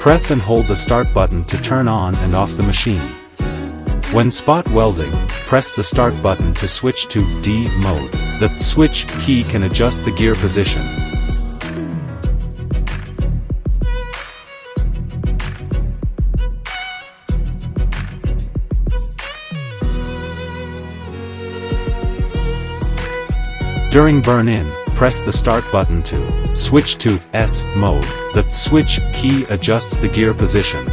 Press and hold the start button to turn on and off the machine. When spot welding, press the start button to switch to D mode. The switch key can adjust the gear position. During burn-in, press the start button to switch to S mode. The switch key adjusts the gear position.